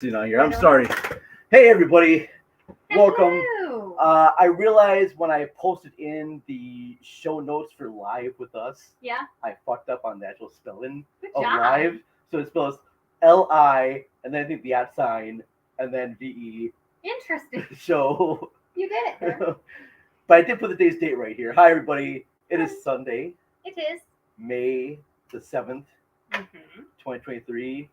On here. I'm sorry. Hey everybody, welcome. Hello. I realized when I posted in the show notes for live with us, Yeah. I fucked up on the actual spelling Good of job. live. So it spells Li and then I think the @ sign and then VE. Interesting. So, You did it. Vern. but I did put the day's date right here. Hi everybody. It is Sunday, It is. May the 7th, Mm-hmm. 2023.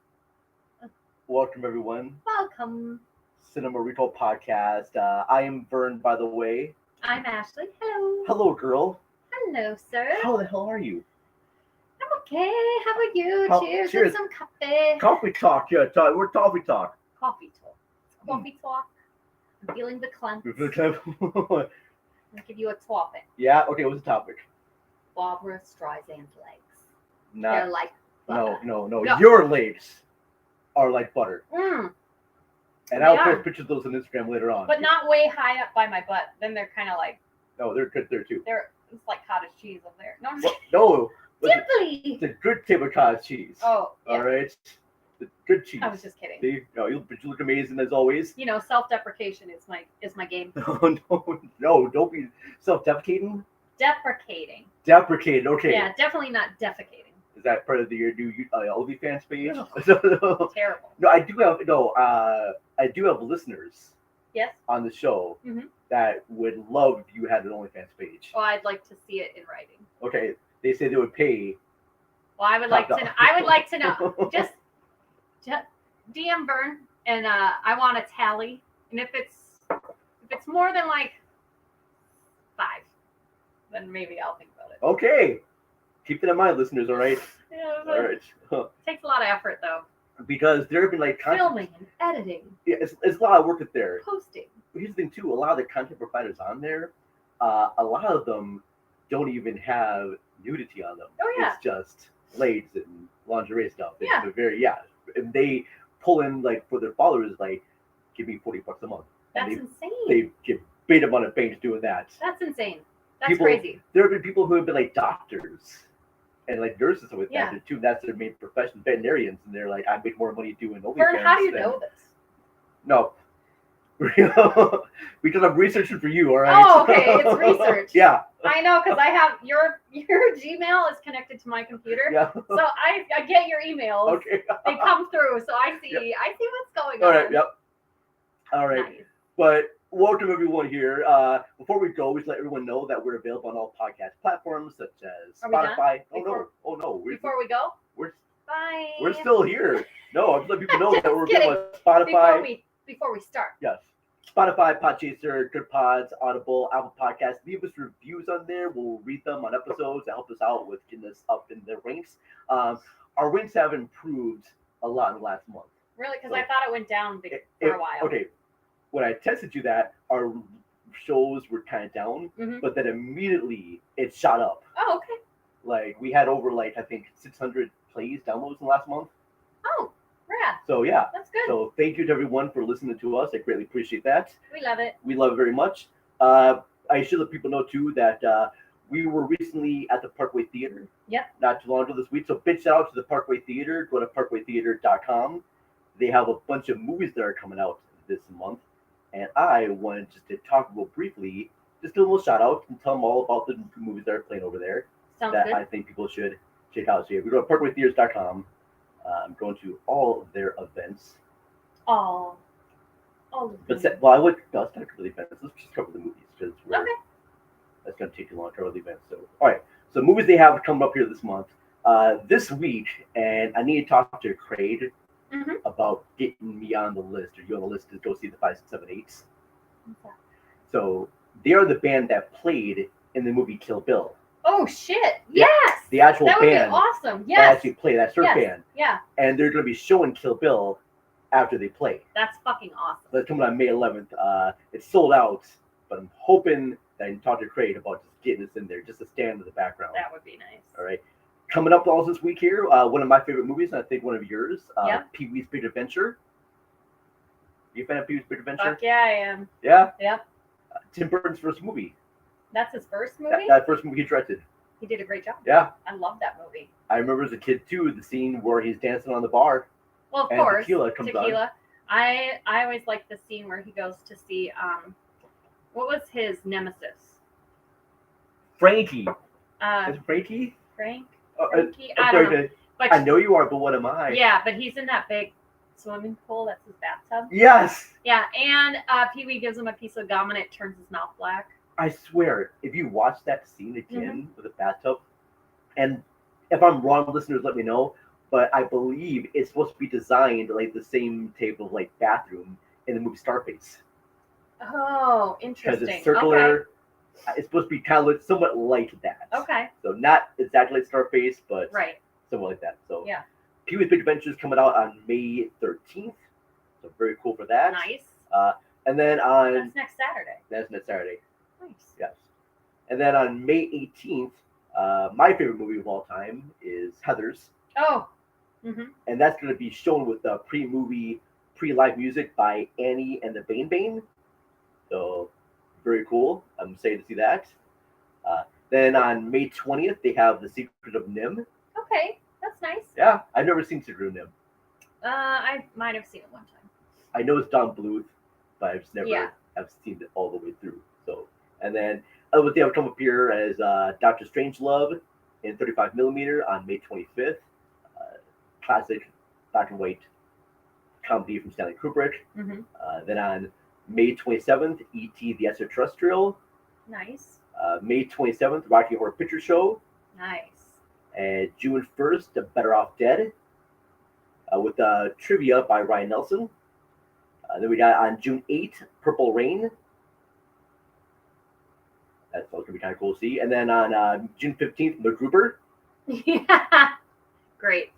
Welcome everyone. Welcome. Cinema Recall Podcast. I am Vern, by the way. I'm Ashley. Hello. Hello, girl. Hello, sir. How the hell are you? I'm okay. How about you? Cheers. Cheers. And some coffee. Coffee talk. Yeah, we're coffee talk. Coffee talk. It's coffee talk. I'm feeling the cleanse. I'm Yeah. gonna give you a topic. Okay. What's the topic? Barbara Streisand's legs. Not. They're like butter. No. No. Your legs are like butter. Mm, And They I'll are. post pictures of those on Instagram later on. but not way high up by my butt. Then they're kind of like No, they're good there too. it's like cottage cheese up there. No, I'm Well, no. Dimply. It's a good table cottage cheese. Oh, yeah. All right. The good cheese. I was just kidding. See? You look amazing as always. You know, self-deprecation is my game. No, don't be self-deprecating. Deprecating. Deprecated, okay. Yeah, definitely not defecating. Is that part of your new OnlyFans page? Terrible. No, I do have listeners Yes. on the show Mhm. that would love if you had an OnlyFans page. Well, I'd like to see it in writing. Okay, they say they would pay. Well, I would like Top to. dog. I would like to know. Just DM Vern, and I want a tally. And if it's more than like 5, then maybe I'll think about it. Okay, keep that in mind, listeners. All right, Yeah, all right. it takes a lot of effort though. Because there have been like Filming and editing, Yeah, it's a lot of work up there. posting. But here's the thing too: a lot of the content providers on there, a lot of them don't even have nudity on them. Oh, yeah. It's just legs and lingerie stuff. It's Yeah. And they pull in like for their followers, like, give me $40 a month. That's And insane. they get bait amount of banks doing that. That's insane. That's People- crazy. There have been people who have been like doctors and like nurses with Yeah. that too. That's their main profession, veterinarians, and they're like, I make more money doing OnlyFans. Vern, how do you than-" know this? No. Because I'm researching for you, all right? Oh, okay, it's research. Yeah. I know, because I have your Gmail is connected to my computer, Yeah. so I get your emails. Okay. They come through, so I see Yep. what's going All on. right. Yep. All right. Nice. But welcome everyone here. Before we go, we should let everyone know that we're available on all podcast platforms such as Are we done? Spotify. Before- Oh no. Before we go, We're bye. we're still here. No, I'm just letting people know Just that we're available on Before Spotify. before we start. Yes. Spotify, Podchaser, Good Pods, Audible, Apple Podcasts. Leave us reviews on there. We'll read them on episodes to help us out with getting us up in the ranks. Our ranks have improved a lot in the last month. Really, because So- I thought it went down for a while. Okay. When I texted you that, our shows were kind of down, Mhm. but then immediately it shot up. Oh, okay. Like we had over I think 600 plays, downloads in the last month. Oh, rad. So yeah. That's good. So thank you to everyone for listening to us. I greatly appreciate that. We love it. We love it very much. I should let people know too that we were recently at the Parkway Theater. Yep. Not too long ago this week. So big shout out to the Parkway Theater. Go to parkwaytheater.com. They have a bunch of movies that are coming out this month. And I wanted just to talk real briefly, just do a little shout out and tell them all about the movies that are playing over there Sounds that good. I think people should check out. So yeah, we go to parkwaytheaters.com. I'm going to all of their events. Oh. But I would let's not cover the events. Let's just cover the movies because Okay. that's going to take too long to cover the events. So all right, so movies they have coming up here this month, this week, and I need to talk to Craig Mhm. about getting me on the list. Are you on the list to go see the 5, 6, 7, 8s? So they are the band that played in the movie Kill Bill. Oh shit! Yeah. Yes. The actual That would be band awesome. that Yes. actually played. That's their Yes. band, Yeah. and they're going to be showing Kill Bill after they play. That's fucking awesome. That's coming on May 11th. It's sold out, but I'm hoping that I can talk to Craig about just getting us in there, just to stand in the background. That would be nice. All right. Coming up also this week here, one of my favorite movies, and I think one of yours, Yep. Pee-wee's Big Adventure. You a fan of Pee-wee's Big Adventure? Fuck yeah, I am. Yeah? Yep. Tim Burton's first movie. That's his first movie. That first movie he directed. He did a great job. Yeah. I love that movie. I remember as a kid, too, the scene where he's dancing on the bar. Well, of And course. tequila comes on. I always like the scene where he goes to see what was his nemesis? Frankie. Uh, Is it Frankie? Frank? Oh, Frankie? I'm I sorry, don't know. But I know you are, but what am I? yeah, but he's in that big swimming pool. That's his bathtub. Yes. Yeah, and Pee Wee gives him a piece of gum and it turns his mouth black. I swear, if you watch that scene again with the bathtub, and if I'm wrong, listeners, let me know. But I believe it's supposed to be designed like the same type of like bathroom in the movie Starface Oh, because interesting. it's circular. It's supposed to be kind of somewhat like that. Okay. So not exactly like Starface, but Right. somewhat like that. So Yeah. Pee-wee's Big Adventures coming out on May 13th. So very cool for that. Nice. And then on That's next Saturday. that's next Saturday. Nice. Yes. And then on May 18th, my favorite movie of all time is Heathers. Oh. Mm-hmm. And that's going to be shown with the pre-movie, pre-live music by Annie and the Bane Bane. So very cool. I'm excited to see that. Then on May 20th, they have The Secret of Nim. Okay, that's nice. Yeah, I've never seen Secret of Nim. I might have seen it one time. I know it's Don Bluth, but I've just never have seen it all the way through. So, and then what they have come up here as Doctor Strangelove in 35mm on May 25th. Classic black and white comedy from Stanley Kubrick. Mm-hmm. Then on May 27th, E.T. the Extraterrestrial. Nice. May 27th, Rocky Horror Picture Show. Nice. And June 1st, Better Off Dead. With trivia by Ryan Nelson. Then we got on June 8th, Purple Rain. That's going to be kind of cool to see. And then on June 15th, MacGruber. Yeah. Great.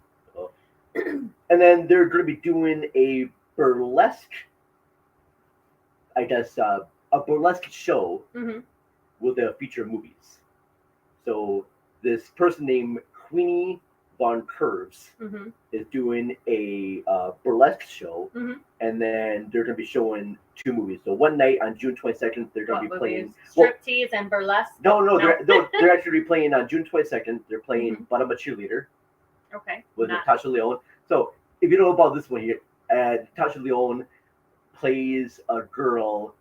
And then they're going to be doing a burlesque, I guess, a burlesque show with the feature movies. So this person named Queenie Von Curves is doing a burlesque show, and then they're going to be showing 2 movies. So one night on June 22nd, they're going to be playing striptease and burlesque. No. They're actually playing on June 22nd. They're playing But I'm a Cheerleader. Okay. With Natasha Lyonne. So if you don't know about this one here, Natasha Lyonne plays a girl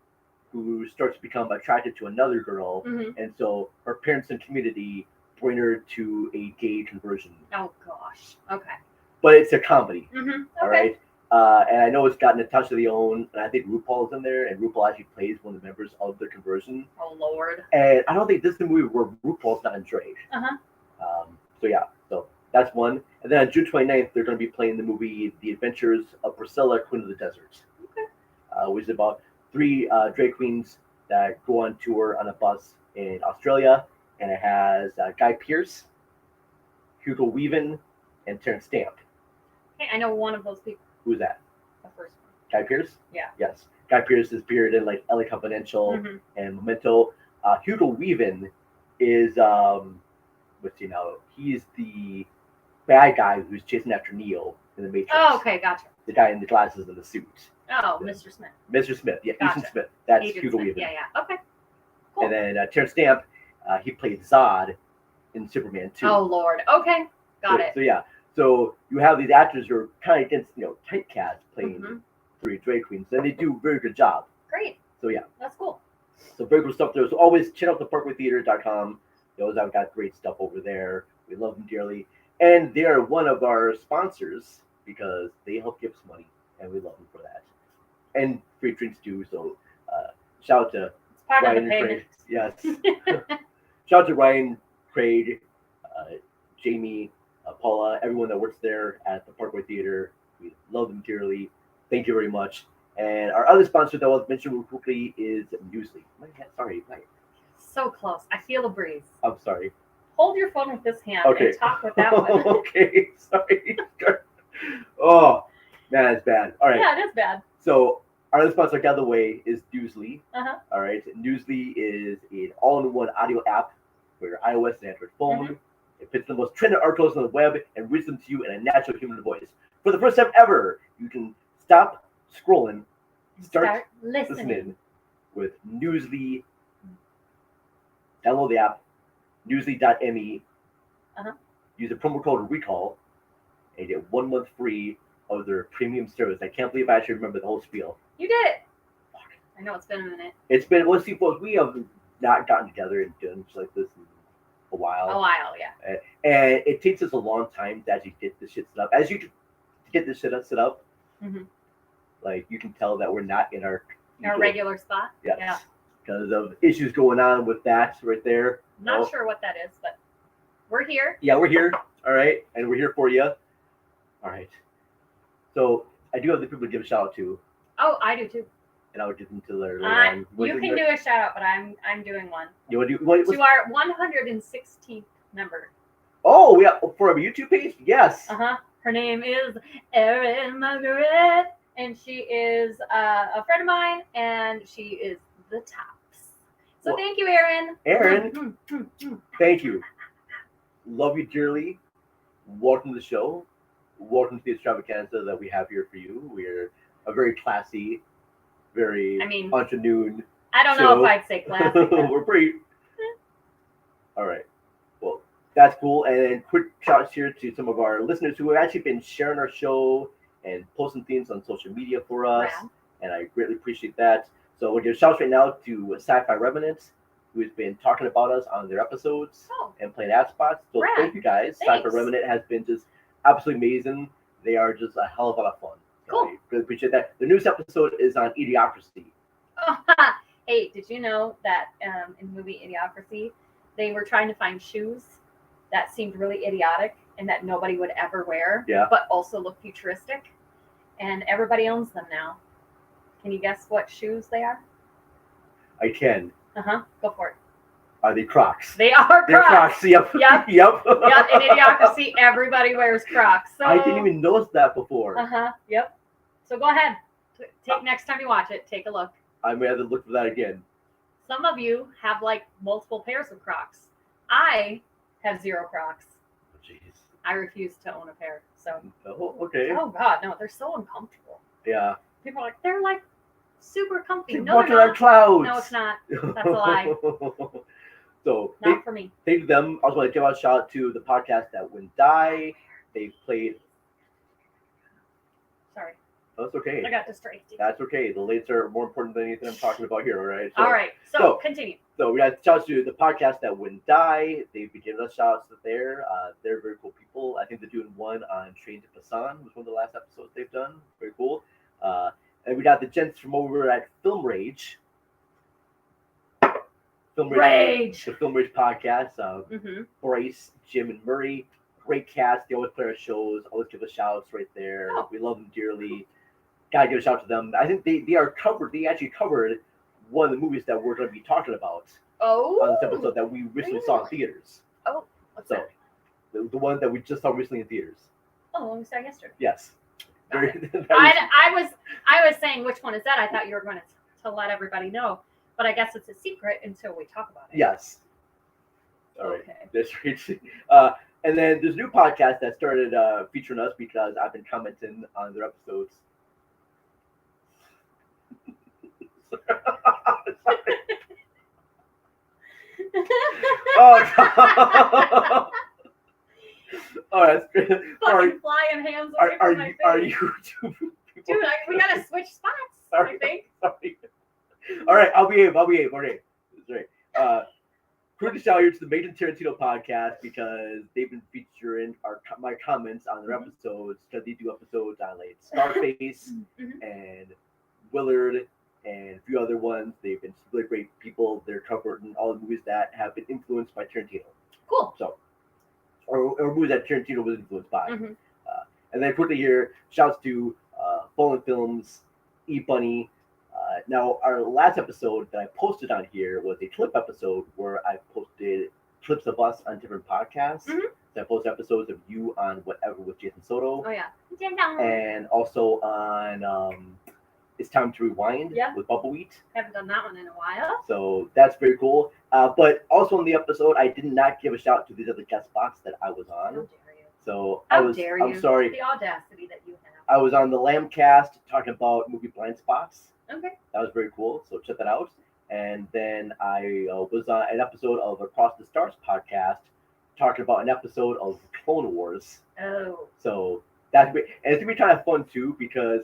who starts to become attracted to another girl, and so her parents and community bring her to a gay conversion. Oh gosh. Okay. But it's a comedy. Okay. All right. And I know it's got Natasha Lyonne, and I think RuPaul's in there, and RuPaul actually plays one of the members of the conversion. Oh Lord. And I don't think this is a movie where RuPaul's not in drag. So yeah. So that's one. And then on June 29th, they're going to be playing the movie The Adventures of Priscilla, Queen of the Desert. Okay. Which is about 3 drag queens that go on tour on a bus in Australia. And it has Guy Pearce, Hugo Weaving, and Terrence Stamp. Hey, I know one of those people. Who's that? The first one. Guy Pearce? Yeah. Yes. Guy Pearce is appeared in like LA Confidential and Memento. Hugo Weaving is, let's see now, he's the bad guy who's chasing after Neo in the Matrix. Oh, okay, gotcha. The guy in the glasses and the suit. Oh, Mr. Smith. Mr. Smith, yeah, Gotcha. Ethan Smith. That's Agent Hugo Smith. Weaving. Yeah. Okay. Cool. And then Terrence Stamp, he played Zod in Superman 2. Oh Lord. Okay. Got it. So yeah. So you have these actors who are kind of against, typecast playing 3 drag queens, and they do a very good job. Great. So yeah. That's cool. So very cool stuff there. So always check out the parkwaytheater.com. They always have got great stuff over there. We love them dearly. And they are one of our sponsors because they help give us money, and we love them for that. And free drinks too. So shout out to It's part Ryan of the and payment. Craig. Yes. Shout out to Ryan, Craig, Jamie, Paula, everyone that works there at the Parkway Theater. We love them dearly. Thank you very much. And our other sponsor that I'll mention real quickly is Newsly. Sorry. So close. I feel the breeze. I'm sorry. Hold your phone with this hand Okay. and talk with that one. Okay, sorry. Oh, man, it's bad. All right. Yeah, it is bad. So our other sponsor, by the way, is Newsly. Uh-huh. All right. Newsly is an all-in-one audio app for your iOS and Android phone. It fits the most trending articles on the web and reads them to you in a natural human voice. For the first time ever, you can stop scrolling, start listening with Newsly. Download the app, newsly.me. Use the promo code RECALL and get 1 month free of their premium service. I can't believe I actually remember the whole spiel. You did it. I know it's been a minute. It's been, let's see, folks, we have not gotten together and done just like this in a while. A while, yeah. And it takes us a long time to actually get this shit set up. As you get this shit set up, like you can tell that we're not in our regular spot. Yes. Yeah. Because of issues going on with that right there. Not sure what that is, but we're here. Yeah, we're here. All right. And we're here for you. All right. So I do have the people to give a shout out to. Oh, I do too. And I'll get them to their you can do a shout out, but I'm doing one. You want to do what? To our 116th member. Oh, yeah, for our YouTube page? Yes. Her name is Erin Margaret, and she is a friend of mine, and she is the tops. So well, thank you, Erin. Erin, thank you. Love you dearly. Welcome to the show. Welcome to the extravaganza that we have here for you. We're a very classy, very afternoon. I don't know if I'd say classy. We're pretty. All right. Well, that's cool. And then quick shouts here to some of our listeners who have actually been sharing our show and posting things on social media for us. Wow. And I greatly appreciate that. So we'll give shouts right now to Sci-Fi Revenant, who has been talking about us on their episodes and playing ad spots. So thank you guys. Sci-Fi Revenant has been just absolutely amazing. They are just a hell of a lot of fun. Cool. I really appreciate that. The newest episode is on Idiocracy. Oh, hey, did you know that in the movie Idiocracy, they were trying to find shoes that seemed really idiotic and that nobody would ever wear, but also look futuristic? And everybody owns them now. Can you guess what shoes they are? I can. Go for it. Are they Crocs? They are Crocs. They're Crocs. Yep. Yep. Yep. Yep. In Idiocracy, everybody wears Crocs. So... I didn't even notice that before. Yep. So go ahead. Next time you watch it, take a look. I may have to look for that again. Some of you have like multiple pairs of Crocs. I have 0 Crocs. Jeez. I refuse to own a pair. So. Oh, okay. Oh God, no! They're so uncomfortable. Yeah. People are like, they're like super comfy. Keep no, walking they're on not. clouds. No, it's not. That's a lie. So not for me. Thank you them. I also want to give out a shout out to the podcast that wouldn't die. They played. Sorry. That's okay. I got distracted. That's okay. The lates are more important than anything I'm talking about here, all right? All right. So continue. So we got shout out to the podcast that wouldn't die. They've been giving us shout outs there. They're very cool people. I think they're doing one on Train to Busan, was one of the last episodes they've done. Very cool. And we got the gents from over at Film Rage. The Film Rage podcast. Bryce, Jim, and Murray. Great cast. They always play our shows. Always give us shouts right there. Oh. We love them dearly. Gotta give a shout to them. I think they are covered. They actually covered one of the movies that we're going to be talking about on this episode that we recently saw in theaters. Oh, what's that? The one that we just saw recently in theaters. Oh, we saw yesterday. Yes. I was saying which one is that. I thought you were going to let everybody know, but I guess it's a secret until we talk about it. Yes. All right. That's right. And then there's a new podcast that started featuring us because I've been commenting on their episodes. Oh, God. Oh, that's great. Fucking flying hands away from my face. Are you two people? Dude, we gotta switch spots. I think. Sorry. All right, I'll behave. All right. That's right. Quick shout out to the Major Tarantino podcast because they've been featuring my comments on their episodes because they do episodes on like Scarface and Willard and a few other ones. They've been really great people. They're covering all the movies that have been influenced by Tarantino. Cool. So, or movies that Tarantino was influenced by. And then quickly here, shouts to Fallen Films, E-Bunny. Now, our last episode that I posted on here was a clip episode where I posted clips of us on different podcasts. So I posted episodes of you on Whatever with Jason Soto. Oh, yeah. And also on It's Time to Rewind with Bubbleweed. Haven't done that one in a while. So that's very cool. But also in the episode, I did not give a shout out to these other guest spots that I was on. How dare you? So I'm sorry. The audacity that you have. I was on the Lambcast talking about movie blind spots. Okay. That was very cool. So check that out. And then I was on an episode of Across the Stars podcast talking about an episode of Clone Wars. Oh. So That's great. And it's gonna be kind of fun too because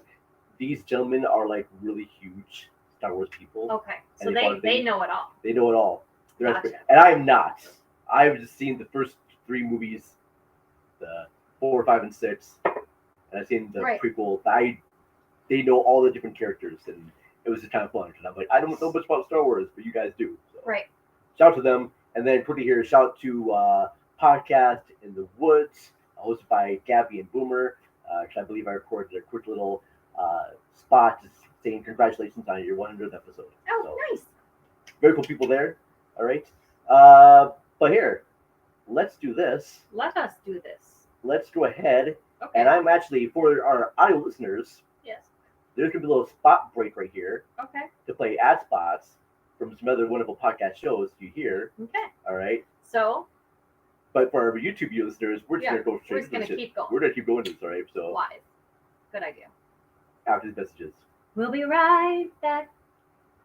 these gentlemen are like really huge Star Wars people. Okay, so And they know it all. They know it all. Gotcha. And I am not. I've just seen the first 3 movies, the 4, 5, and 6, and I've seen the prequel. They know all the different characters, and it was just kind of fun. And I'm like, I don't know much about Star Wars, but you guys do. So. Right. Shout out to them, and then quickly here, shout out to Podcast in the Woods, hosted by Gabby and Boomer. Because I believe I recorded a quick little spot saying congratulations on your 100th episode. Oh, so, nice. Very cool people there. All right. But here, let's do this. Let us do this. Let's go ahead. Okay. And I'm actually, for our audio listeners, yes, there's going to be a little spot break right here. Okay. To play ad spots from some other wonderful podcast shows you hear. Okay. All right. So. But for our YouTube listeners, we're just going to go straight. We're just going to keep going. We're going to keep going to this, all right? So. Wise. Good idea. After these messages. We'll be right back.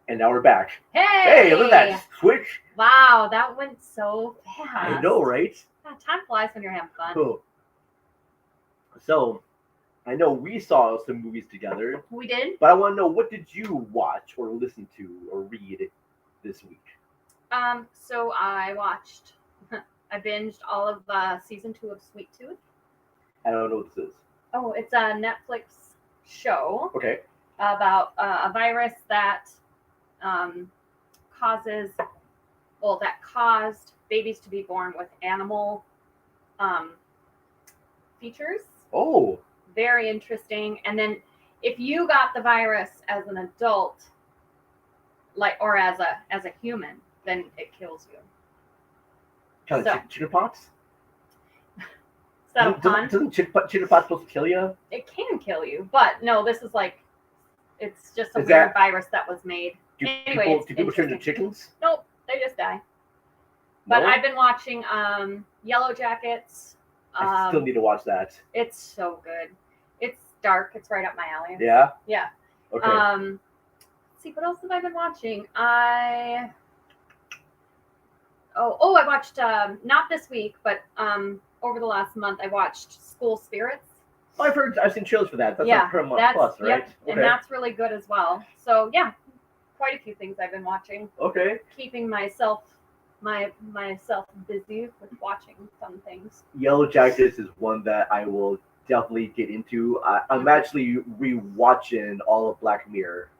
And now we're back. Hey! Look at that. Quick. Wow, that went so fast. I know, right? God, time flies when you're having fun. Cool. So, I know we saw some movies together. We did? But I want to know, what did you watch or listen to or read this week? So I watched, I binged all of season 2 of Sweet Tooth. I don't know what this is. Oh, it's a Netflix show. Okay. About a virus that caused babies to be born with animal features. Oh. Very interesting. And then if you got the virus as an adult, or as a human, then it kills you. Kind of chicken pox? Is that a pun? Doesn't chicken pox supposed to kill you? It can kill you, but no, this is like, it's just a weird virus that was made. Do anyway, people turn into chickens? Nope, they just die. But I've been watching Yellow Jackets. I still need to watch that. It's so good. It's dark. It's right up my alley. Yeah? Yeah. Okay. Let's see, what else have I been watching? I watched, not this week, but over the last month, I watched School Spirits. Oh, I've seen trailers for that. That's on Paramount Plus, right? Yep, okay. And that's really good as well. So yeah, quite a few things I've been watching. Okay. Keeping myself busy with watching some things. Yellow Jackets is one that I will definitely get into. I'm actually rewatching all of Black Mirror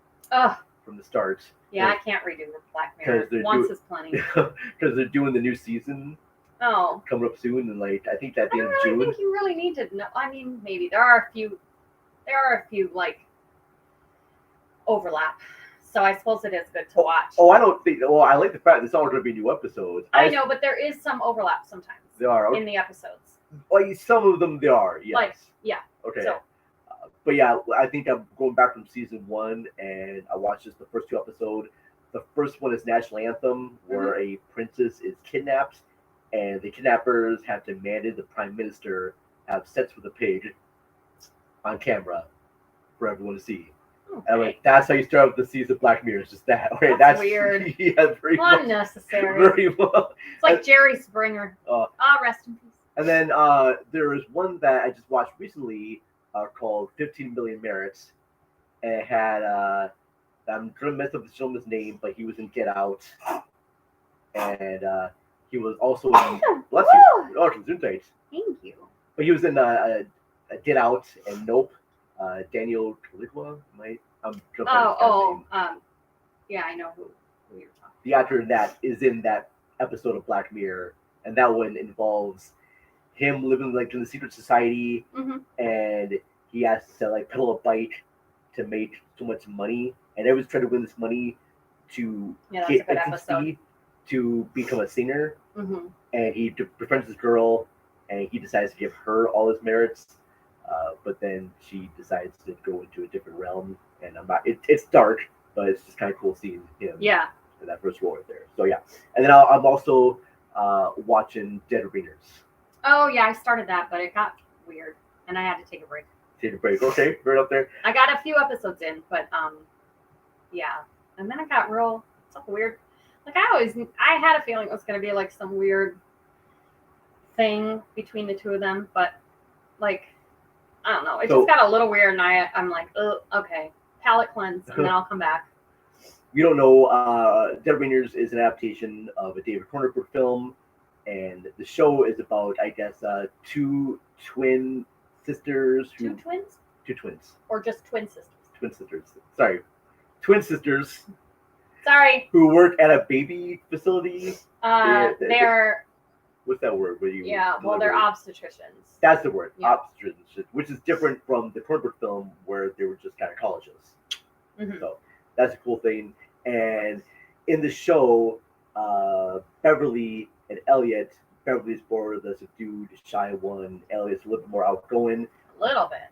from the start. Yeah, I can't redo Black Mirror. Once is plenty. Because they're doing the new season. Oh. Coming up soon, and like I think at the end of June. I think you really need to know. I mean, maybe there are a few like overlap. So I suppose it is good to watch. Oh, I don't think. Well, I like the fact there's always going to be new episodes. I know, but there is some overlap sometimes. There are in the episodes. Well, some of them there are. Yes. Like, yeah. Okay. So. But yeah, I think I'm going back from season 1, and I watched just the first 2 episodes. The first one is National Anthem, where a princess is kidnapped, and the kidnappers have demanded the prime minister have sex with a pig on camera for everyone to see. Okay. And like, that's how you start with the season of Black Mirror. It's just that. Okay, that's weird. Yeah, very unnecessary. Very well. It's like Jerry Springer. Rest in peace. And then there was one that I just watched recently called 15 Million Merits. And it had, I'm going to mess up the gentleman's name, but he was in Get Out. And he was also in, bless you, Gesundheit. Thank you. But he was in Get Out and Nope. Daniel Kaluuya, yeah, I know who you're talking. The actor in that is in that episode of Black Mirror, and that one involves him living like in the secret society, and he has to like pedal a bike to make so much money, and everyone's trying to win this money to get ecstasy to become a singer, and he befriends this girl, and he decides to give her all his merits. But then she decides to go into a different realm, and it's dark, but it's just kind of cool seeing him. Yeah. In that first role right there. So yeah, and then I'm also watching Dead Ringers. Oh yeah, I started that, but it got weird, and I had to take a break. Okay, right up there. I got a few episodes in, but yeah, and then it got real weird. Like I had a feeling it was gonna be like some weird thing between the two of them, but like. I don't know. It So- just got a little weird, and I'm like, oh, okay, palate cleanse, and then I'll come back. You don't know, Dead Ringers is an adaptation of a David Cronenberg film, and the show is about, I guess, two twin sisters who Two twins, two twins, or just twin sisters? twin sisters Sorry. who work at a baby facility. They're What's that word? Where you well, they're obstetricians. That's the word, Yeah. obstetricians, which is different from the Cronenberg film where they were just gynecologists. Mhm. So that's a cool thing. And in the show, Beverly and Elliot, Beverly's more the subdued, shy one. Elliot's a little bit more outgoing. A little bit.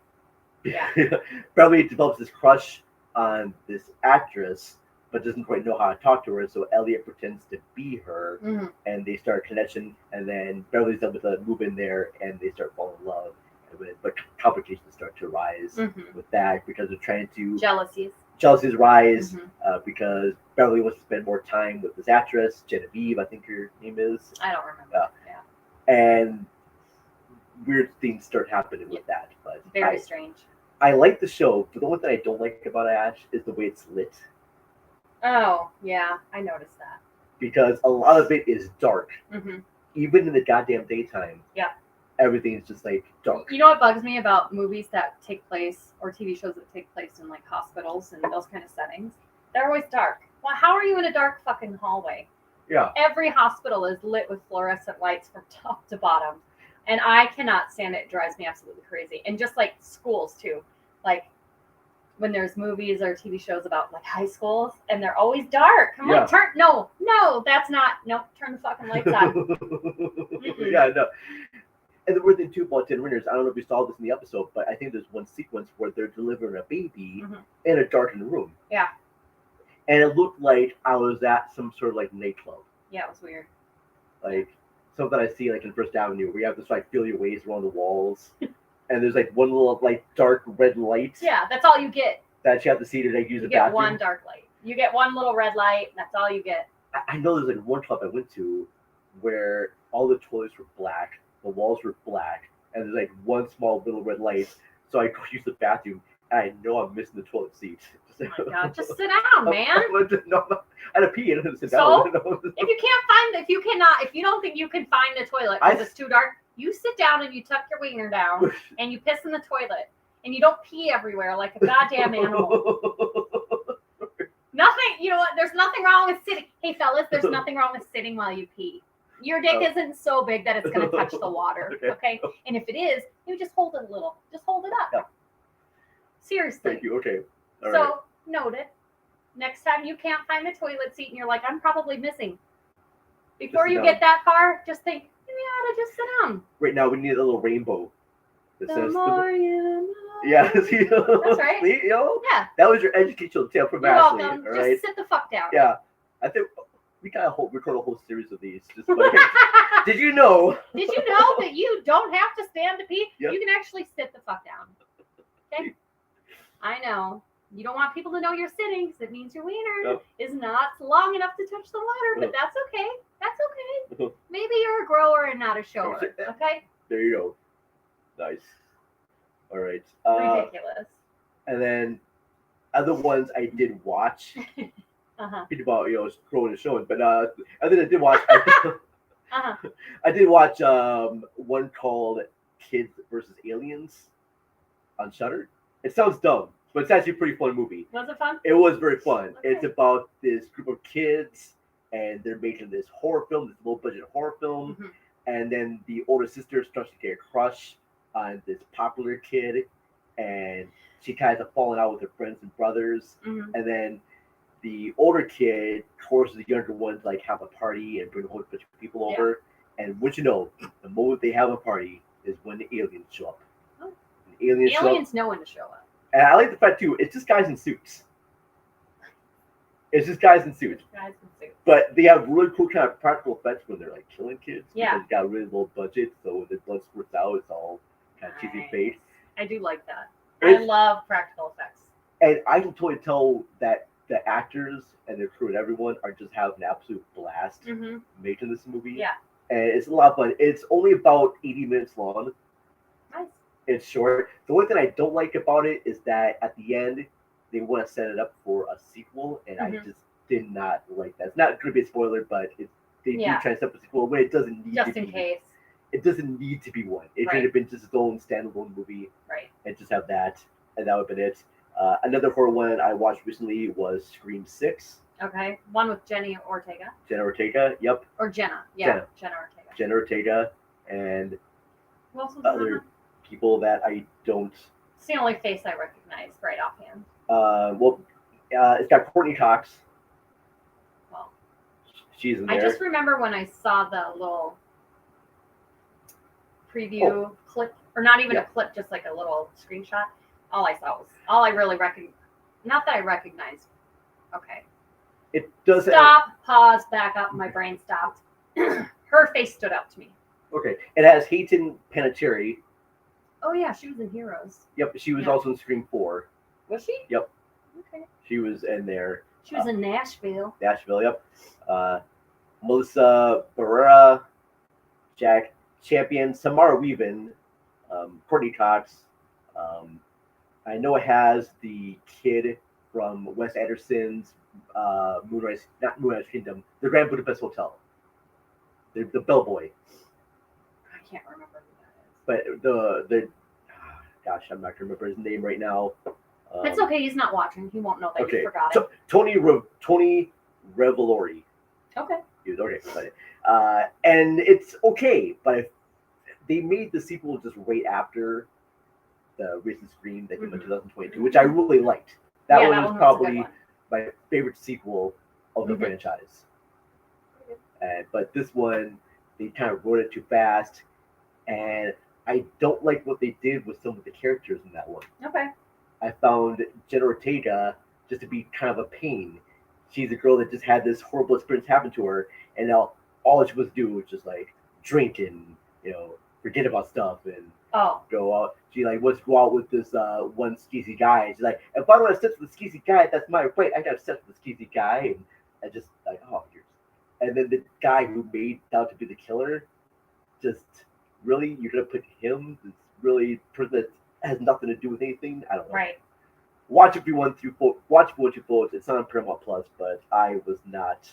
Yeah. Beverly develops this crush on this actress, but doesn't quite know how to talk to her. So Elliot pretends to be her, Mhm. and they start a connection. And then Beverly's able to move in there, and they start falling in love. But complications start to arise Mhm. with that because they're trying to Jealousies rise Mhm. because Beverly wants to spend more time with this actress, Genevieve, I think her name is, I don't remember. Yeah. and weird things start happening with that. But Very strange. I like the show, but the one thing I don't like about Ash is the way it's lit, Oh, yeah, I noticed that. because a lot of it is dark, hmm even in the goddamn daytime. Yeah. Everything is just like dark. You know what bugs me about movies that take place, or TV shows that take place in like hospitals and those kind of settings? They're always dark. Well, how are you in a dark fucking hallway? Yeah. Every hospital is lit with fluorescent lights from top to bottom. And I cannot stand it. It drives me absolutely crazy. And just like schools too. Like when there's movies or TV shows about like high schools and they're always dark. I'm Yeah. like, no, that's not, no, turn the fucking lights on. Yeah, no. And the weird thing too about Dead Ringers, I don't know if you saw this in the episode, but I think there's one sequence where they're delivering a baby Mhm. in a darkened room. Yeah. And it looked like I was at some sort of like nightclub. Yeah, it was weird. Like something I see like in First Avenue where you have to like feel your ways around the walls. And there's like one little like dark red light Yeah, that's all you get. that you have to see to like use You the get bathroom. one dark light. You get one little red light, and that's all you get. I know there's like one club I went to where all the toilets were black, the walls were black, and there's like one small little red light. So I go use the bathroom, and I know I'm missing the toilet seat. Oh my god, just sit down, man. No, I had to pee and I had to sit So? down. If you don't think you can find the toilet because it's too dark, you sit down and you tuck your wiener down and you piss in the toilet and you don't pee everywhere like a goddamn animal. Nothing, you know what? There's nothing wrong with sitting. Hey, fellas, there's nothing wrong with sitting while you pee. Your dick isn't so big that it's going to touch the water, okay? And if it is, you just hold it a little. Just hold it up. Yeah. Seriously. Thank you. Okay. All So, right. noted. Next time you can't find the toilet seat and you're like, I'm probably missing. Before Just you sit get that far, just think, maybe I ought to just sit down. Right now we need a little rainbow. That The says more you know. Yeah, see, That's right. See, you know? Yeah. That was your educational tale from You're Ashley. welcome. All Just right. sit the fuck down. Yeah. I think we gotta record a whole series of these. Just like, did you know? Did you know that you don't have to stand to pee? Yep. You can actually sit the fuck down. Okay? I know. You don't want people to know you're sitting because it means your wiener Yep. is not long enough to touch the water, but Yep. that's okay. That's okay. Maybe you're a grower and not a shower. Okay? There you go. Nice. All right. Ridiculous. And then other ones I did watch. Uh-huh. About scrolling and showing, but I think I did watch. Uh-huh. I did watch one called Kids versus Aliens on Shudder. It sounds dumb, but it's actually a pretty fun movie. Was it fun? It was very fun. Okay. It's about this group of kids, and they're making this horror film, this low-budget horror film, Mhm. and then the older sister starts to get a crush on this popular kid, and she kind of falling out with her friends and brothers, Mhm. and then the older kid forces the younger one to like have a party and bring a whole bunch of people over. And what you know, the moment they have a party is when the aliens show up. Oh. The aliens show up. Aliens know when to show up. And I like the fact too, it's just guys in suits. It's just guys in suits. Guys in suits. But they have really cool kind of practical effects when they're like killing kids. Yeah. Because they got a really low budget, so when the blood squirts out, it's all kind of cheesy Nice. fake. I do like that. I It's- love practical effects. And I can totally tell that the actors and the crew and everyone are just having an absolute blast Mm-hmm. making this movie. Yeah. And it's a lot of fun. It's only about 80 minutes long. Nice. It's short. The only thing I don't like about it is that at the end they want to set it up for a sequel, and I just did not like that. It's not going to be a spoiler, but they do try to set up a sequel when it doesn't need just to in be. case. It doesn't need to be one. It could have been just its own standalone movie, Right. and just have that, and that would have been it. Another horror one I watched recently was Scream 6. Okay. One with Jenna Ortega. Jenna Ortega, yep. Or Jenna. Yeah. Jenna Ortega. Jenna Ortega, and Who else was other people that I don't. It's the only face I recognize right offhand. It's got Courtney Cox. Well, she's in there. I just remember when I saw the little preview clip, or not even a clip, just like a little screenshot. All I really recognized. Not that I recognized. Okay. It doesn't. Stop. Pause. Back up. My brain stopped. Her face stood out to me. Okay. It has Hayden Panettiere. Oh yeah, she was in Heroes. Yep. She was also in Scream 4. Was she? Yep. Okay. She was in there. She was in Nashville. Nashville. Yep. Melissa Barrera, Jack Champion, Samara Weavin, Courtney Cox. I know it has the kid from Wes Anderson's not Moonrise Kingdom, the Grand Budapest Hotel. The bellboy. I can't remember who that is. But gosh, I'm not gonna remember his name right now. It's okay. He's not watching. He won't know that you forgot it. Tony Revolori. Okay. Okay. And it's okay, but they made the sequel just right after the recent Scream that came in 2022, which I really liked. That one was probably my favorite sequel of the franchise. But this one, they kind of wrote it too fast, and I don't like what they did with some of the characters in that one. Okay. I found Jenna Ortega just to be kind of a pain. She's a girl that just had this horrible experience happen to her, and now all she was do was just like drink and forget about stuff and go out. She wants to go out with this one skeezy guy. She's like, if I don't have sex with a skeezy guy, that's my right. I got sex with a skeezy guy, and I just like, and then the guy who made out to be the killer, just really, you're gonna put him, this really person that has nothing to do with anything. I don't know. Right. Watch it if you want to. Watch it if you want. It's not on Paramount Plus, but I was not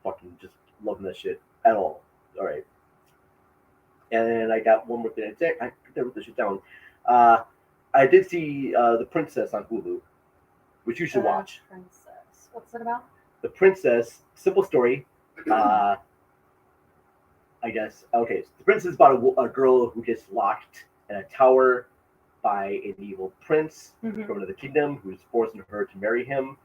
fucking just loving that shit at all. All right. And I got one more thing to say. I wrote this shit down. I did see The Princess on Hulu, which you should watch. Princess. What's it about? The Princess. Simple story. I guess. Okay. So The Princess is about a girl who gets locked in a tower by an evil prince from another kingdom who's forcing her to marry him,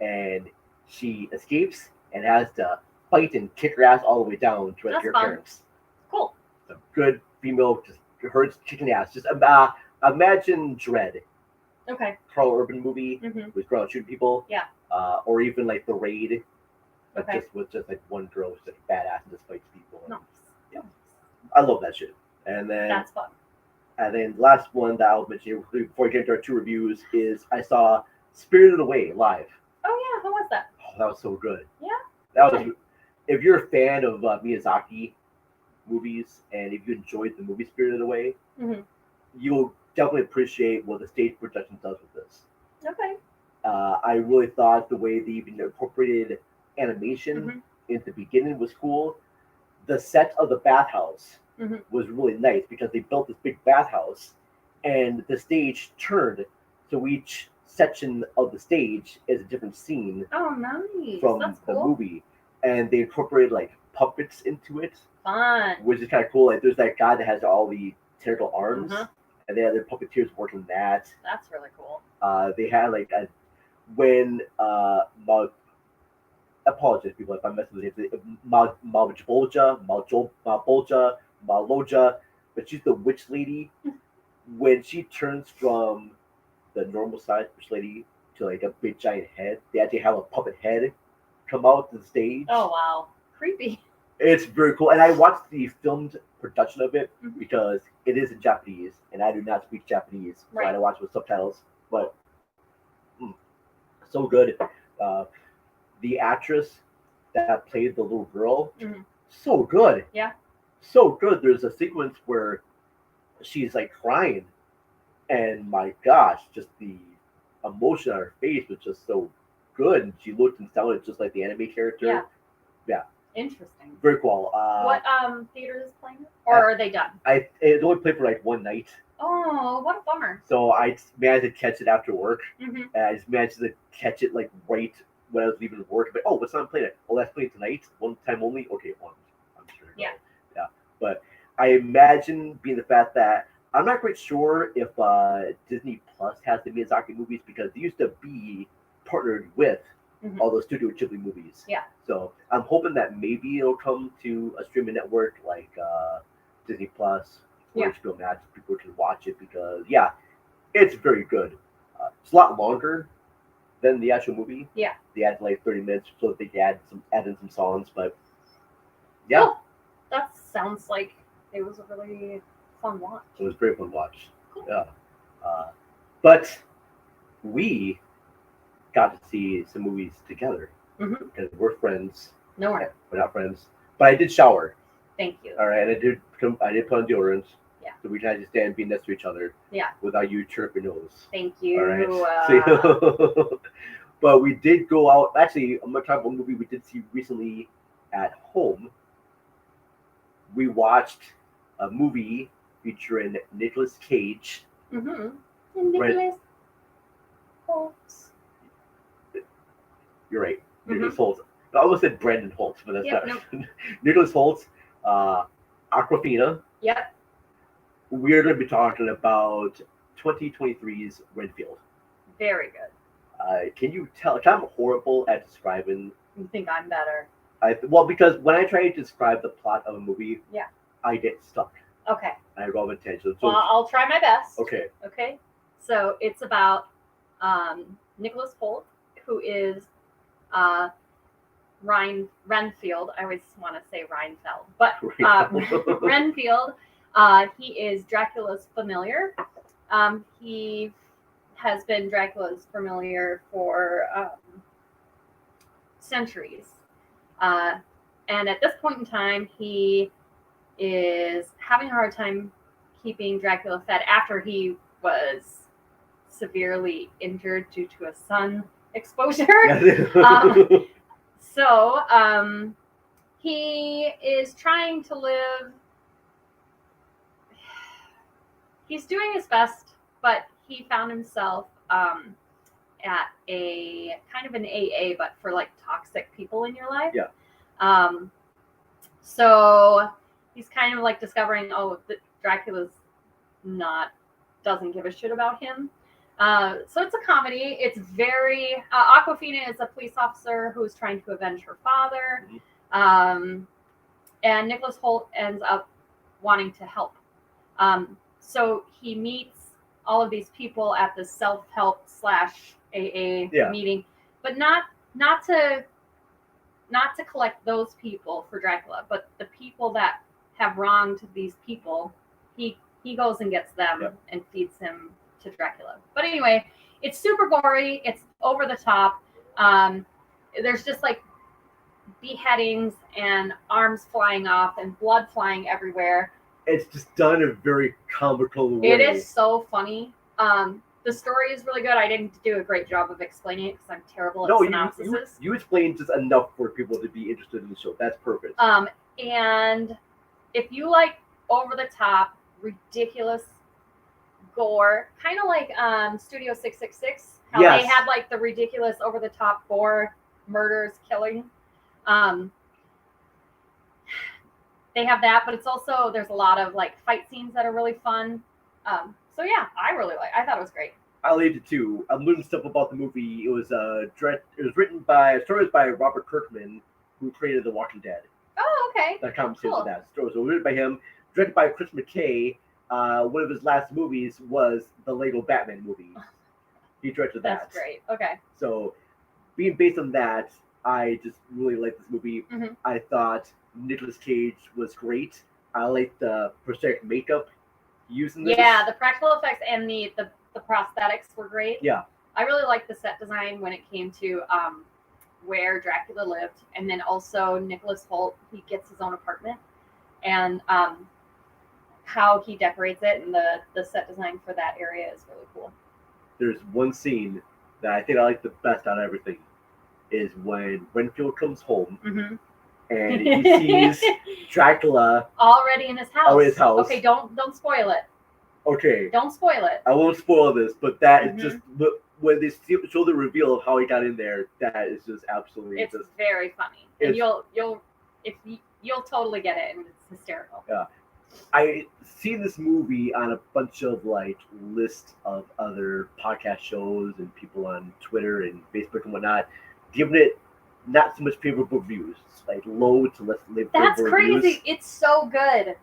and she escapes and has to fight and kick her ass all the way down to rescue her parents. Cool. A good female, just her kicking ass. Just imagine Dread. Okay. Carl Urban movie with girls shooting people. Yeah. Or even like The Raid, but Okay. just with just like one girl who's like badass and just fights people. Nice. Yeah. I love that shit. And then That's fun. And then the last one that I'll mention before we get into our 2 reviews is I saw Spirited Away live. Oh yeah, how was that? Oh, that was so good. Yeah. That was. If you're a fan of Miyazaki movies and if you enjoyed the movie Spirited Away, you'll definitely appreciate what the stage production does with this. Okay. I really thought the way they even incorporated animation in the beginning was cool. The set of the bathhouse was really nice because they built this big bathhouse and the stage turned, so each section of the stage is a different scene from the movie, and they incorporated like puppets into it. Fun. Which is kind of cool. Like there's that guy that has all the tentacle arms, and they had their puppeteers working that. That's really cool. They had like apologize people if I mess with it. Maloja, but she's the witch lady. When she turns from the normal size witch lady to like a big giant head, they actually have a puppet head come out to the stage. Oh wow, creepy. It's very cool, and I watched the filmed production of it because it is in Japanese, and I do not speak Japanese, so I had to watch it with subtitles. But so good. The actress that played the little girl, so good. Yeah. So good. There's a sequence where she's like crying And my gosh, just the emotion on her face was just so good. And she looked and sounded just like the anime character. Yeah. Yeah. Interesting. Very cool. What theater is playing it? Or are they done? It only played for like one night. Oh, what a bummer. So I just managed to catch it after work. Mm-hmm. And I just managed to catch it like right when I was leaving work. But oh, what's not playing it? Oh, that's playing tonight. One time only. Okay, I'm sure. Yeah. Yeah. But I imagine being the fact that I'm not quite sure if Disney Plus has the Miyazaki movies because they used to be partnered with all those Studio Ghibli movies. Yeah. So I'm hoping that maybe it'll come to a streaming network like Disney Plus or HBO Max. People can watch it because it's very good. It's a lot longer than the actual movie. Yeah. They add like 30 minutes so that they could add in some songs, but yeah. Cool. That sounds like it was a really fun watch. It was very fun to watch. Cool. Yeah. But we got to see some movies together because we're friends. No, we're not friends. But I did shower. Thank you. All right, and I did put on deodorant. Yeah. So we had to stand and be next to each other. Yeah. Without you chirping your nose. Thank you. All right. So, but we did go out. Actually, I'm gonna talk about a movie we did see recently at home. We watched a movie featuring Nicolas Cage. Mm-hmm. Nicholas Holtz. You're right. Nicholas Holtz. I almost said Brandon Holtz, but that's not. Nope. Nicholas Holtz, Aquafina. Yep. We're going to be talking about 2023's Renfield. Very good. Can you tell? I'm horrible at describing. You think I'm better? Because when I try to describe the plot of a movie, I get stuck. Okay. I go off a tangent. So, well, I'll try my best. Okay. Okay. So it's about Nicholas Holt, who is Renfield. I always want to say Reinfeld, but Renfield. He is Dracula's familiar. He has been Dracula's familiar for centuries. And at this point in time, he is having a hard time keeping Dracula fed after he was severely injured due to a sun exposure. So he is trying to live. He's doing his best, but he found himself at a kind of an AA, but for like toxic people in your life. Yeah. So he's kind of like discovering, that Dracula's doesn't give a shit about him. So it's a comedy. It's very Aquafina is a police officer who is trying to avenge her father, and Nicholas Holt ends up wanting to help. So he meets all of these people at the self-help / AA meeting, but not to collect those people for Dracula, but the people that have wronged these people, he goes and gets them and feeds him to Dracula. But anyway, it's super gory. It's over the top. There's just like beheadings and arms flying off and blood flying everywhere. It's just done in a very comical way. It is so funny. The story is really good. I didn't do a great job of explaining it because I'm terrible at synopsis. You explained just enough for people to be interested in the show. That's perfect. And if you like over the top, ridiculous gore, kind of like Studio 666, how they had like the ridiculous over the top gore, murders, killing. They have that, but it's also there's a lot of like fight scenes that are really fun. So yeah, I thought it was great. I liked it too. I'm learning stuff about the movie. It was written by stories by Robert Kirkman, who created The Walking Dead. Oh, okay. That comes into that story. So written by him, directed by Chris McKay. One of his last movies was the Lego Batman movie. He directed that. That's great. Okay. So, being based on that, I just really liked this movie. I thought Nicolas Cage was great. I liked the prosthetic makeup used in this. Yeah, the practical effects and the prosthetics were great. Yeah. I really liked the set design when it came to where Dracula lived, and then also Nicholas Holt, he gets his own apartment, and how he decorates it and the set design for that area is really cool. There's one scene that I think I like the best out of everything is when Renfield comes home Mm-hmm. and he sees Dracula already in his house. already in his house. Okay, don't spoil it. Okay. Don't spoil it. I won't spoil this, but that Mhm. is just when they show the reveal of how he got in there, that is just absolutely It's just very funny, and it's- you'll totally get it, and it's hysterical. yeah. I see this movie on a bunch of like lists of other podcast shows and people on Twitter and Facebook and whatnot, giving it not so much favorable reviews, like low to less favorable That's crazy. reviews. It's so good.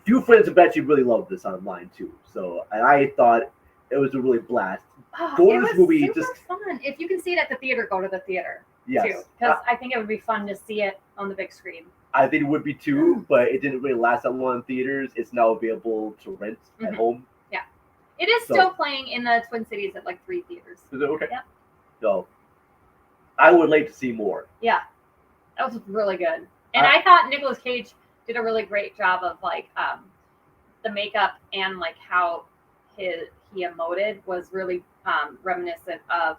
Few friends have actually really loved this online too. So, and I thought it was a really blast. Oh, Go to it this was movie, super just- fun. If you can see it at the theater, go to the theater too, Yes, because I think it would be fun to see it on the big screen. I think it would be too, but it didn't really last that long in theaters. It's now available to rent at Mhm. home. It is So- still playing in the Twin Cities at like 3 theaters. Is it okay? Yep. So, I would like to see more. Yeah, that was really good. And I thought Nicolas Cage did a really great job of like the makeup and like how he emoted was really reminiscent of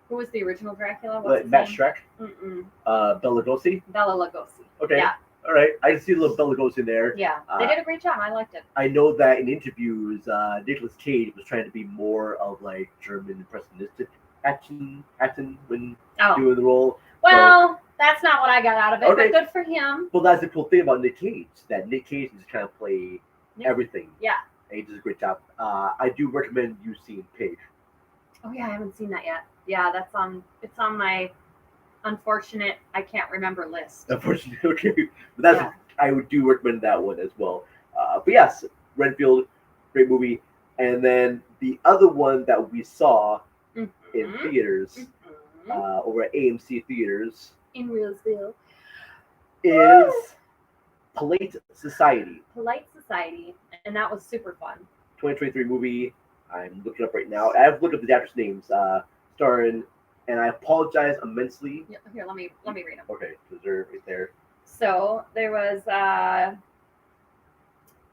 who was the original Dracula? What's his Matt name? Shrek, Bela Lugosi. Bela Lugosi. Okay. Yeah, All right. I can see a little Bela Lugosi in there. yeah. They did a great job. I liked it. I know that in interviews, Nicolas Cage was trying to be more of like German impressionistic action when Oh, doing the role. well, that's not what I got out of it, Okay. but good for him. Well, that's the cool thing about Nick Cage, that Nick Cage just kind of play Yeah. everything. Yeah. And he does a great job. I do recommend you seeing Pig. Oh yeah, I haven't seen that yet. Yeah, it's on my unfortunate I can't remember list. Unfortunately, okay. But that's Yeah. I would do recommend that one as well. But yes, Renfield, great movie. And then the other one that we saw in Mhm. theaters, Mhm. over at AMC Theaters, In Reelsville. is Polite Society, Polite Society, and that was super fun. 2023 movie. I'm looking up right now. I have to look up the actors' names. Starring, and I apologize immensely. Yeah, here, let me read them. Okay, because they're right there. So there was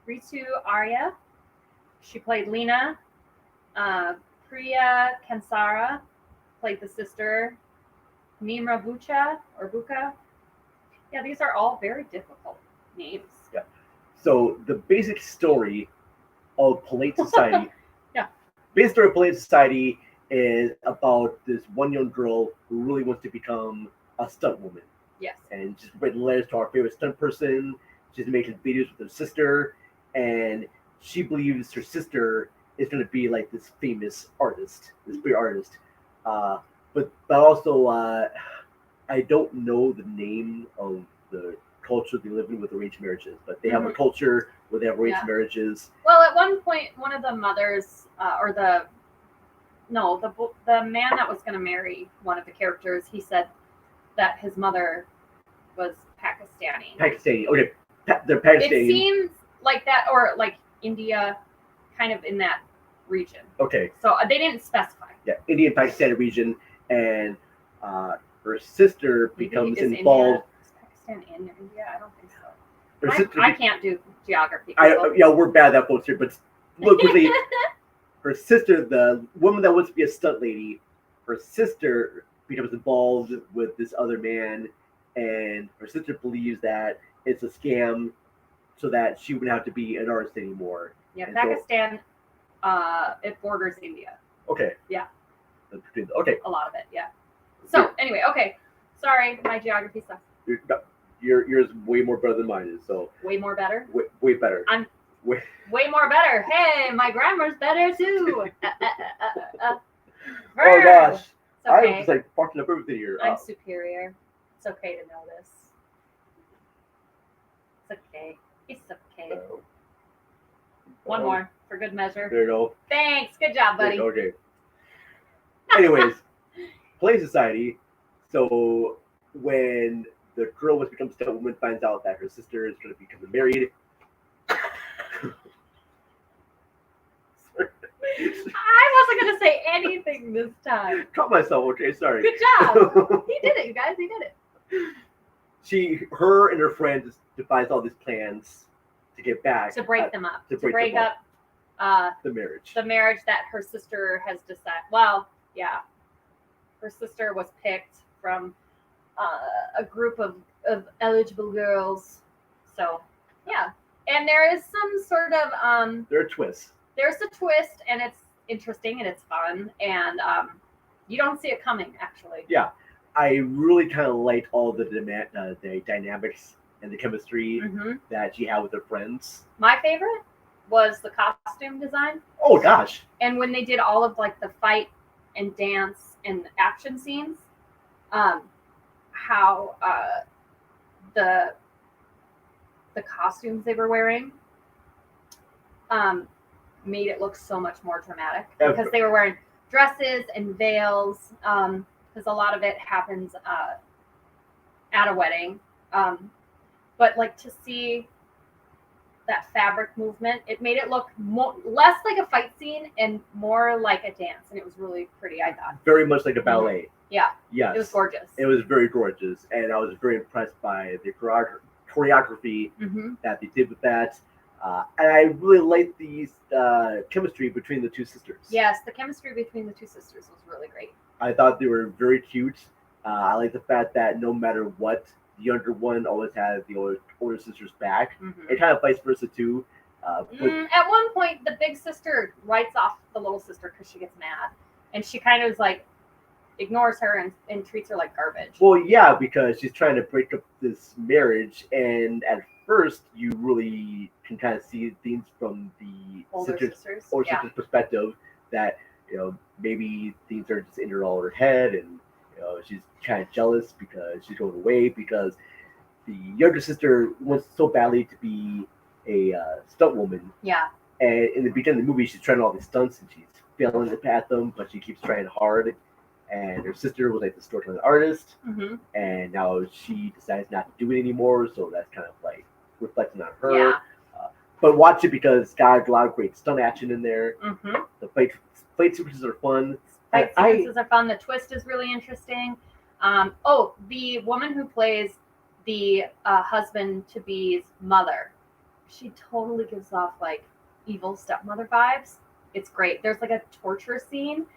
Ritu Arya. She played Lena. Priya Kansara played the sister. Nimra Buka. Yeah, these are all very difficult names. So the basic story of Polite Society. Yeah. Basic story of Polite Society is about this one young girl who really wants to become a stunt woman. Yes. And she's written letters to our favorite stunt person. She's making videos with her sister, and she believes her sister is going to be like this famous artist, this big artist. But also, I don't know the name of the culture they live in with arranged marriages, but they have a culture where they have arranged Yeah. marriages. Well, at one point, one of the mothers, the man that was going to marry one of the characters, he said that his mother was Pakistani. Pakistani, okay, they're It Pakistani. seems like that, or like India, kind of in that region. Okay, So they didn't specify. yeah, Indian Pakistani region, and her sister Maybe becomes is involved. Is Pakistan in India? I don't think so. Her sister I can't do geography. yeah, we're bad at that folks here, but look quickly. Her sister, the woman that wants to be a stunt lady, her sister becomes involved with this other man, and her sister believes that it's a scam, so that she wouldn't have to be an artist anymore. Yeah, And so- Pakistan. It borders India. Okay. Yeah. Okay. A lot of it. Yeah. So anyway, okay. Sorry, my geography sucks. Yours is way more better than mine is, so Way more better. way better. Way more better. Hey, my grammar's better too. Oh Vern. gosh, It's I'm okay. just like fucking up everything here. I'm superior. It's okay to know this. It's okay. It's okay. One more for good measure. There you go. Thanks. Good job, buddy. Okay. Anyways, Play Society. So when the girl who becomes a stunt woman finds out that her sister is going to become married. I wasn't gonna say anything this time. Caught myself. Okay, sorry. Good job. He did it, you guys. He did it. Her and her friend just devise all these plans to get back to break them up, to to break them up the marriage. the marriage that her sister has decided. Well, yeah, her sister was picked from a group of eligible girls. So yeah, and there is some sort of There are twists. there's a twist, and it's interesting and it's fun, and you don't see it coming actually. Yeah, I really kind of liked all the dynamics and the chemistry Hmm. that she had with her friends. My favorite was the costume design, Oh gosh, and when they did all of like the fight and dance and action scenes, how the costumes they were wearing made it look so much more dramatic because they were wearing dresses and veils, because a lot of it happens at a wedding, but like to see that fabric movement, it made it look less like a fight scene and more like a dance, and it was really pretty, I thought. very much like a ballet. Yeah, Yes, it was gorgeous. It was very gorgeous, and I was very impressed by the choreography that they did with that. And I really liked the chemistry between the two sisters. Yes, the chemistry between the two sisters was really great. I thought they were very cute. I like the fact that no matter what, the younger one always had the older sister's back, and kind of vice versa too. At one point, the big sister writes off the little sister because she gets mad, and she kind of is like ignores her and treats her like garbage. Well, yeah, because she's trying to break up this marriage, and at first you really can kind of see things from the Older sisters, sister's perspective that maybe things are just in her head, and she's kind of jealous because she's going away because the younger sister wants so badly to be a stunt woman. Yeah. And in the beginning of the movie, she's trying all these stunts and she's failing at them, but she keeps trying hard. And her sister was like the storytelling artist, and now she decides not to do it anymore. So that's kind of like reflecting on her. Yeah. But watch it because it's got a lot of great stunt action in there. The fight sequences are fun. Fight sequences are fun. The twist is really interesting. The woman who plays the husband-to-be's mother, she totally gives off like evil stepmother vibes. It's great. There's like a torture scene,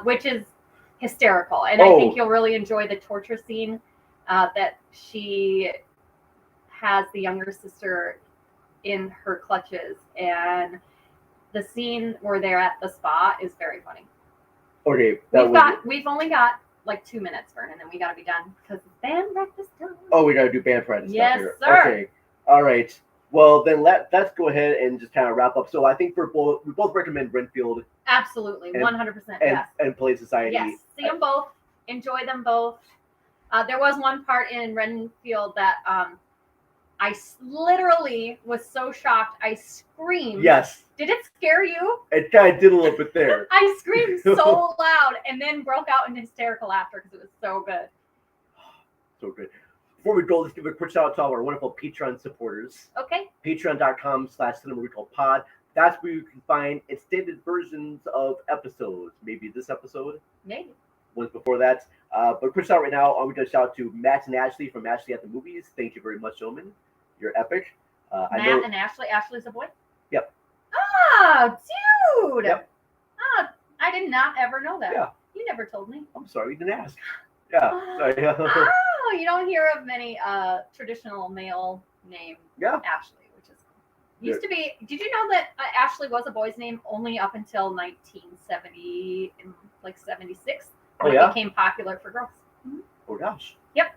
which is hysterical, and I think you'll really enjoy the torture scene that she has the younger sister in her clutches, and the scene where they're at the spa is very funny. Okay, we've only got like 2 minutes, Vern, and then we got to be done because it's band practice time. Oh, we got to do band practice. Yes, here. sir. Okay, all right. Well, then let's go ahead and just kind of wrap up. So I think we both recommend Renfield. Absolutely, 100%. Yes. And Play Society. Yes, see them both. Enjoy them both. There was one part in Renfield that I literally was so shocked. I screamed. Yes. Did it scare you? It kind of did a little bit there. I screamed so loud and then broke out in hysterical laughter because it was so good. So good. Before we go, let's give a quick shout out to our wonderful Patreon supporters. Okay. Patreon.com/CinemaRecallPod. That's where you can find extended versions of episodes. Maybe this episode. Maybe. Ones before that. But quick shout out right now. I'm going to shout out to Matt and Ashley from Ashley at the Movies. Thank you very much, gentlemen. You're epic. Matt and Ashley. Ashley's a boy? Yep. Oh, dude. Yep. Oh, I did not ever know that. Yeah. You never told me. I'm sorry, you didn't ask. Yeah. Sorry. Oh, you don't hear of many traditional male name Ashley, which is used to be. Did you know that Ashley was a boy's name only up until 1970, like 76, when it became popular for girls? Mm-hmm. Oh gosh. Yep.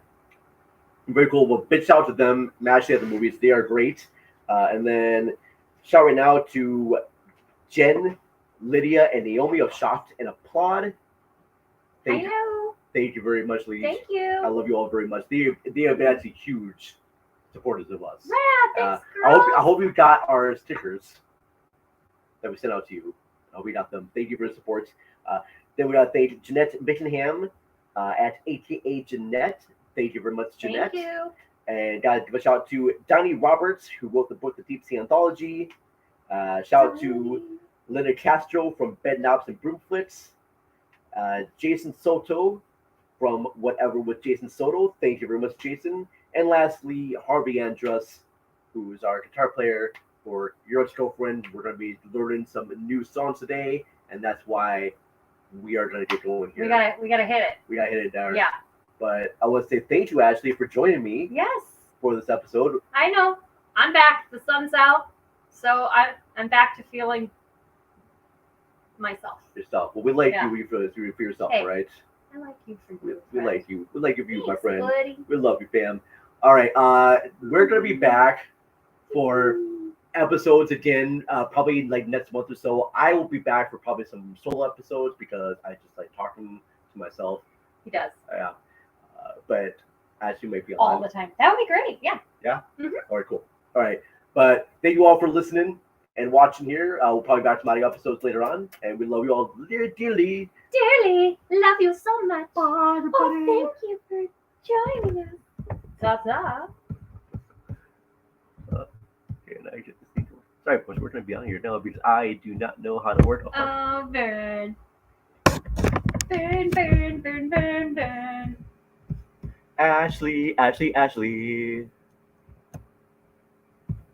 Very cool. Well, big shout out to them, Ashley at the Movies. They are great. And then shout right now to Jen, Lydia, and Naomi of Shocked and Applaud. Thank you very much, ladies. Thank you. I love you all very much. They have been actually huge supporters of us. Yeah, thanks, girls. I hope you got our stickers that we sent out to you. We got them. Thank you for the support. Then we got to thank Jeanette Bickenham at AKA Jeanette. Thank you very much, Jeanette. Thank you. And got to give a shout out to Donnie Roberts, who wrote the book The Deep Sea Anthology. Shout out to Linda Castro from Bed Knobs and Broomflicks. Jason Soto from Whatever with Jason Soto. Thank you very much, Jason. And lastly, Harvey Andrus who's our guitar player for Your Girlfriend. We're going to be learning some new songs today, and that's why we are going to get going here. We gotta hit it. We got to hit it down. Yeah. But I want to say thank you, Ashley, for joining me Yes. for this episode. I know. I'm back. The sun's out, so I'm back to feeling myself. Yourself. Well, we like Yeah. you for yourself, Hey. right? I like you for We you. like you. We like you for you, my Thanks, friend. buddy. We love you, fam. All right. We're going to be back for episodes again, probably like next month or so. I will be back for probably some solo episodes because I just like talking to myself. He does. Yeah. But Ashley might be on. All the time. That would be great. Yeah. Yeah? Mhm. All right, cool. All right. But thank you all for listening and watching here. We'll probably back to my episodes later on. And we love you all dearly. Dearly, love you so much. Bye, everybody. Oh, thank you for joining us. Ta-ta. Okay, now I get this thing going. Sorry, boys, we're going to be on here now because I do not know how to work. Oh, Vern. Vern, Vern, Vern, Vern, Vern. Ashley.